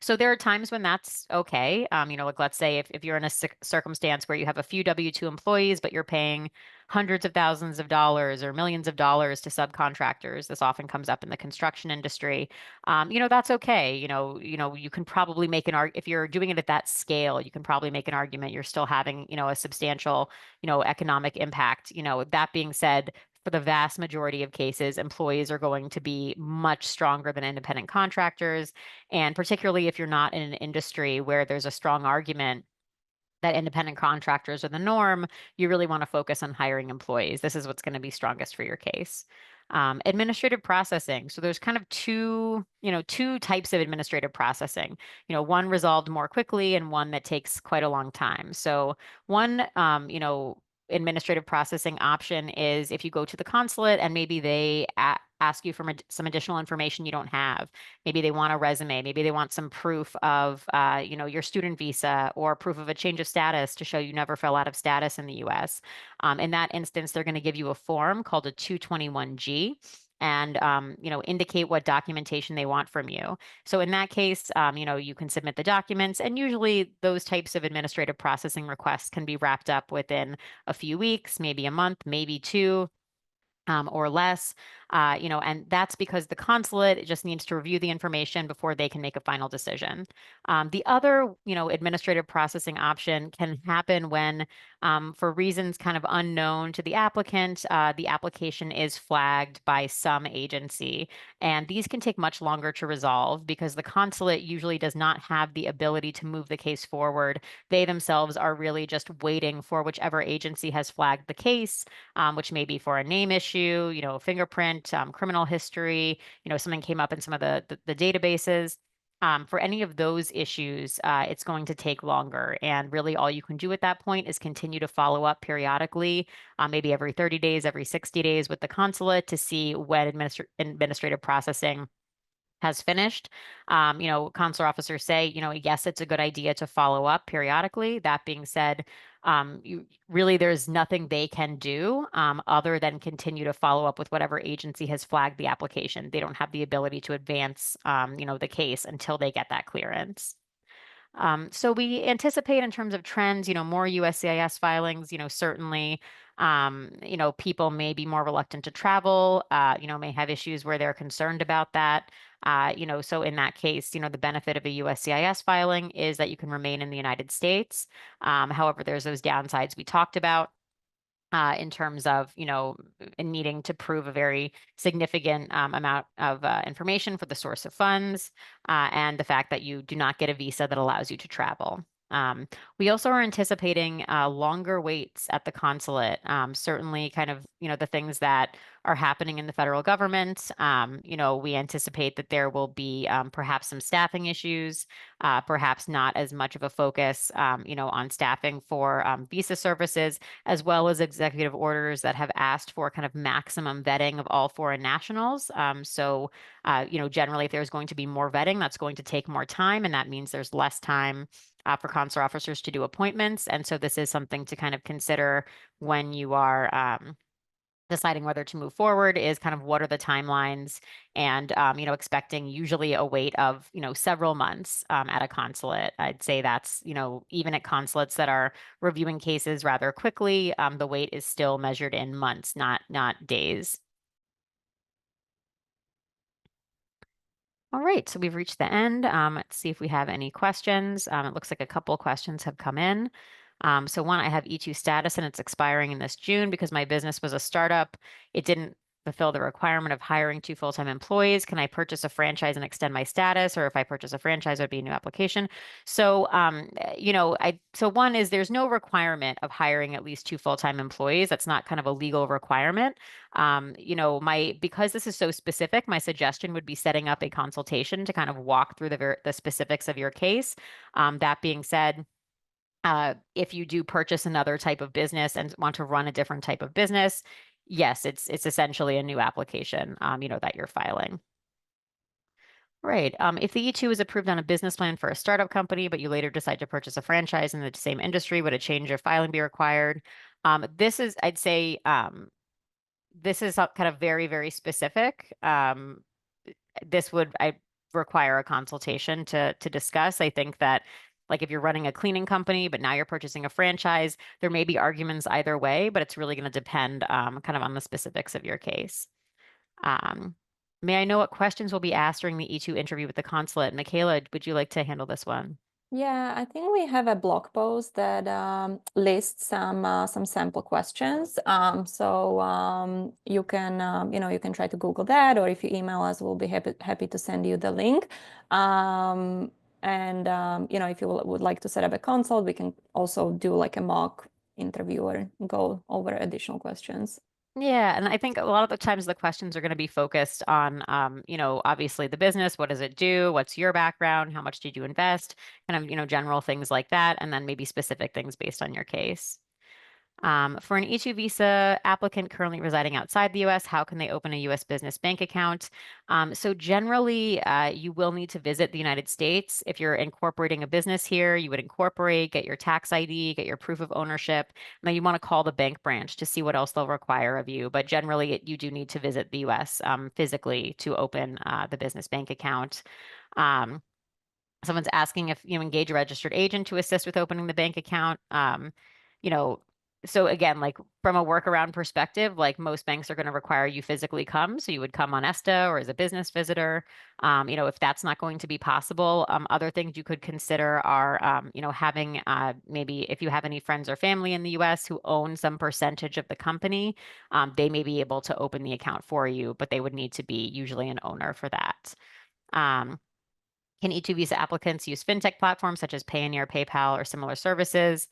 So there are times when that's okay. Like let's say if you're in a circumstance where you have a few W-2 employees, but you're paying hundreds of thousands of dollars or millions of dollars to subcontractors. This often comes up in the construction industry. That's okay. You can probably make an argument if you're doing it at that scale, you can probably make an argument you're still having, a substantial, economic impact. That being said, for the vast majority of cases, employees are going to be much stronger than independent contractors. And particularly if you're not in an industry where there's a strong argument that independent contractors are the norm, you really want to focus on hiring employees. This is what's going to be strongest for your case. Administrative processing. So there's kind of two types of administrative processing. One resolved more quickly and one that takes quite a long time. So one, administrative processing option is if you go to the consulate and maybe they ask you for some additional information you don't have. Maybe they want a resume. Maybe they want some proof of, your student visa or proof of a change of status to show you never fell out of status in the U.S. In that instance, they're going to give you a form called a 221G and indicate what documentation they want from you. So in that case, you can submit the documents, and usually those types of administrative processing requests can be wrapped up within a few weeks, maybe a month, maybe two. Or less, and that's because the consulate just needs to review the information before they can make a final decision. The other, administrative processing option can happen when, for reasons kind of unknown to the application is flagged by some agency. And these can take much longer to resolve because the consulate usually does not have the ability to move the case forward. They themselves are really just waiting for whichever agency has flagged the case, which may be for a name issue, fingerprint, criminal history, something came up in some of the databases. For any of those issues, it's going to take longer. And really all you can do at that point is continue to follow up periodically, maybe every 30 days, every 60 days with the consulate to see when administrative processing has finished. Consular officers say, yes, it's a good idea to follow up periodically. That being said, there's nothing they can do other than continue to follow up with whatever agency has flagged the application. They don't have the ability to advance, the case until they get that clearance. So we anticipate in terms of trends, more USCIS filings, certainly, people may be more reluctant to travel, may have issues where they're concerned about that. So in that case, the benefit of a USCIS filing is that you can remain in the United States. However, there's those downsides we talked about. In terms of, needing to prove a very significant amount of information for the source of funds, and the fact that you do not get a visa that allows you to travel. We also are anticipating longer waits at the consulate. Certainly kind of, the things that are happening in the federal government. We anticipate that there will be perhaps some staffing issues, perhaps not as much of a focus, on staffing for visa services, as well as executive orders that have asked for kind of maximum vetting of all foreign nationals. Generally, if there's going to be more vetting, that's going to take more time, and that means there's less time for consular officers to do appointments. And so this is something to kind of consider when you are deciding whether to move forward, is kind of what are the timelines, and expecting usually a wait of several months at a consulate. I'd say that's even at consulates that are reviewing cases rather quickly, the wait is still measured in months, not days. All right, so we've reached the end. Let's see if we have any questions. It looks like a couple questions have come in. So one, I have E-2 status and it's expiring in this June because my business was a startup. It didn't fulfill the requirement of hiring 2 full-time employees. Can I purchase a franchise and extend my status? Or if I purchase a franchise, it would be a new application. So, so one is there's no requirement of hiring at least 2 full-time employees. That's not kind of a legal requirement. Because this is so specific, my suggestion would be setting up a consultation to kind of walk through the specifics of your case. That being said, if you do purchase another type of business and want to run a different type of business, yes, it's essentially a new application, that you're filing. Right. If the E-2 is approved on a business plan for a startup company, but you later decide to purchase a franchise in the same industry, would a change of filing be required? This is, I'd say, this is kind of very, very specific. This would require a consultation to discuss. I think that, like, if you're running a cleaning company, but now you're purchasing a franchise, there may be arguments either way, but it's really going to depend kind of on the specifics of your case. May I know what questions will be asked during the E-2 interview with the consulate? Michaela, would you like to handle this one? Yeah, I think we have a blog post that lists some sample questions. You can you can try to Google that, or if you email us, we'll be happy to send you the link. And if you would like to set up a consult, we can also do like a mock interview or go over additional questions. Yeah, and I think a lot of the times the questions are going to be focused on, obviously the business. What does it do? What's your background? How much did you invest? Kind of, general things like that, and then maybe specific things based on your case. For an E-2 visa applicant currently residing outside the U.S., how can they open a U.S. business bank account? So generally, you will need to visit the United States. If you're incorporating a business here, you would incorporate, get your tax ID, get your proof of ownership. Now you want to call the bank branch to see what else they'll require of you. But generally, you do need to visit the U.S. Physically to open the business bank account. Um, Someone's asking if you engage a registered agent to assist with opening the bank account. You know, so again, like from a workaround perspective, like most banks are going to require you physically come. So you would come on ESTA or as a business visitor. If that's not going to be possible, other things you could consider are, having maybe if you have any friends or family in the US who own some percentage of the company, they may be able to open the account for you, but they would need to be usually an owner for that. Um, can E-2 visa applicants use fintech platforms such as Payoneer, PayPal, or similar services?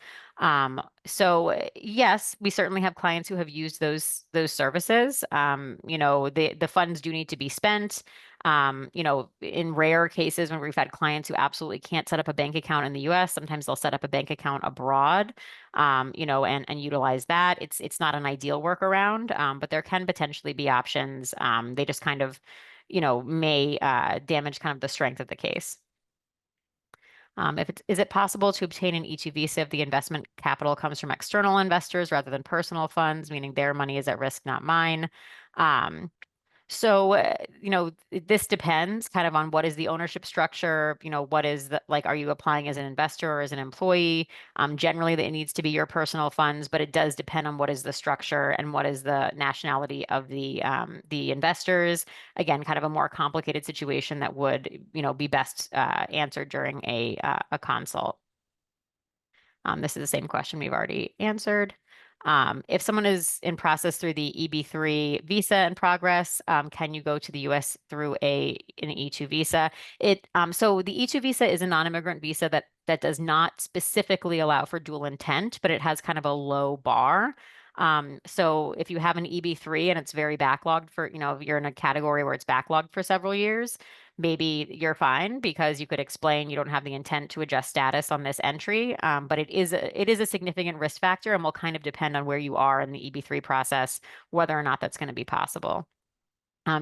Yes, we certainly have clients who have used those services. The funds do need to be spent. In rare cases when we've had clients who absolutely can't set up a bank account in the U.S., sometimes they'll set up a bank account abroad, and utilize that. It's not an ideal workaround, but there can potentially be options. They just kind of may damage kind of the strength of the case. Is it possible to obtain an E-2 visa if the investment capital comes from external investors rather than personal funds, meaning their money is at risk, not mine? Um, this depends kind of on what is the ownership structure, what is like, are you applying as an investor or as an employee? Generally, it needs to be your personal funds, but it does depend on what is the structure and what is the nationality of the investors. Again, kind of a more complicated situation that would, be best answered during a consult. This is the same question we've already answered. If someone is in process through the EB3 visa in progress, can you go to the US through an E2 visa? So the E2 visa is a non-immigrant visa that does not specifically allow for dual intent, but it has kind of a low bar. So if you have an EB3 and it's very backlogged for, if you're in a category where it's backlogged for several years, maybe you're fine because you could explain you don't have the intent to adjust status on this entry. But it is a significant risk factor and will kind of depend on where you are in the EB3 process, whether or not that's going to be possible.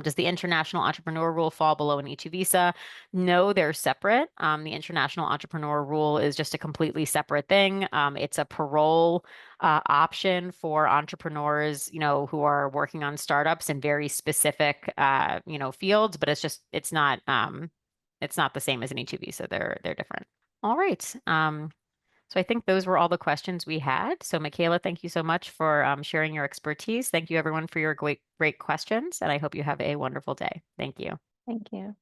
Does the international entrepreneur rule fall below an E2 visa? No, they're separate. The international entrepreneur rule is just a completely separate thing. It's a parole option for entrepreneurs, who are working on startups in very specific, fields, but it's not the same as an E2 visa. They're different. All right. So I think those were all the questions we had. So Michaela, thank you so much for sharing your expertise. Thank you everyone for your great questions, and I hope you have a wonderful day. Thank you. Thank you.